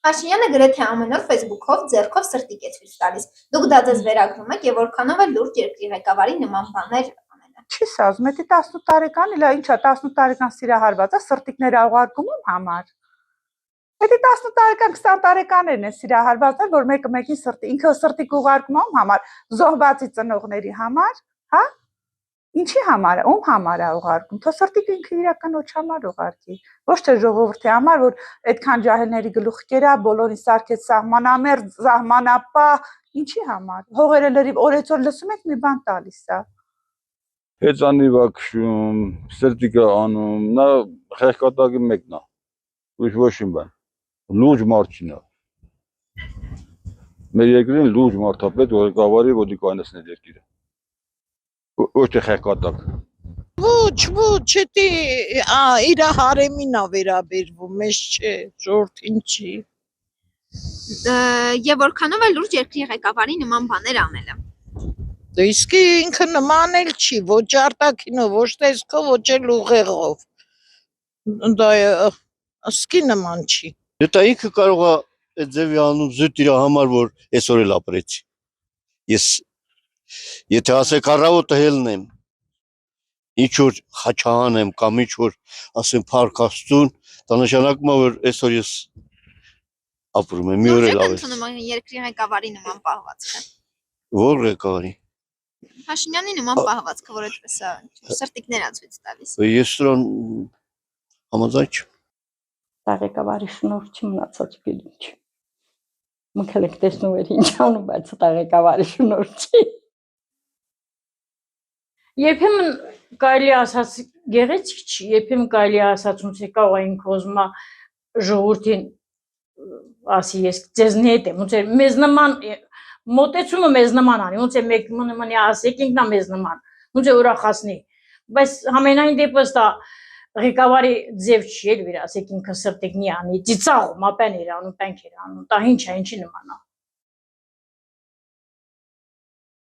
Փաշինյանը գրեթե ամեն օր Facebook-ով ձեռքով սրտիկ է ցույց տալիս։ Դուք դա ձեզ վերագրում եք եւ որքանով է լուրջ երկրի ղեկավարի նման բաներ անելը։ Չի ասում, դա 18 տարեկան, իլա ինչա 18 տարեկան սիրահարված է սրտիկներ ուղարկում համար։ Դա 18 տարեկան 20 տարեկաներն են սիրահարվածներ, որ մեկը մեկին սրտի, ինքը սրտիկ ուղարկում համար, զոհվածի ծնողների համար, հա։ Ինչի համար է, ում համար է ուղարկում, թո սրտիկը ինքը իրական ոչ համար ուղարկի, ոչ թե ժողովրդի համար, որ այդքան ջահելների գլուխ կերա, բոլորին սարքեց սահմանամերձ, սահմանապահ, ինչի համար, հողերը լրիվ օրեցօր լսում եք մի բան տալիս է։ Հեծանի վակշում, սրտիկը անում, նա խեղկատակի մեկն է, ոչ մի բան, լուրջ մարդ չինա։ Մեր երկրին լուրջ մարդապետ, որ ղեկավարի, որ դիկայնացնել երկիրը։ Ոչ թե խեղկատակ։ Ոչ, դա իր հարեմին է վերաբերվում, մեզ չէ, ժողովրդին չի։ Եվ որքանով է լուրջ երկրի ղեկավարի նման բաներ անելը։ Դե իսկ ինքը նման էլ չի, ոչ արտաքինով, ոչ տեսքով, ոչ էլ ուղեղով։ Դա իսկի նման չի։ Դա ինքը կարող է այդ ձևի անում զուտ իր համար, որ այսօր էլ ապրեցի։ Ես եթե ասեք առավոտը հելնեմ, ինչ որ խաչահան եմ կամ ինչ որ ասեմ փառք Աստծուն, դա նշանակում է, որ այսօր ես ապրում եմ, մի օր էլ ավելի։ Ընդունում երկրի ղեկավարի նման պահվածքը։ Որ ղեկավարի։ Փաշինյանի նման պահվածքը, որ այդպես է սրտիկներ է ցույց տալիս։ Ես դրան համաձայն չեմ։ Դա ղեկավարի շնորհ չի մնացած գիտի։ Մենք էլ տեսնում ենք ինչ անում, բայց դա ղեկավարի շնորհ չի։ Երբեմն կարելի ասած գեղեցիկ չի, երբեմն կարելի ասած ոնց է կարող է ինքը ուզում է ժողովրդին ասի ես ձեզնի հետ եմ, ոնց է մեզ նման մոտեցումը մեզ նման անի, ոնց է մեկ մնի ասեք ինքնա մեզ նման, ոնց է ուրախացնի, բայց համենայն դեպս դա ղեկավարի ձև չի էլ վիր ասեք ինքը սրտիկնի անի, ծիծաղում ապեն իր անում, տանք իր անում, դա ինչ է, ինչի նման է։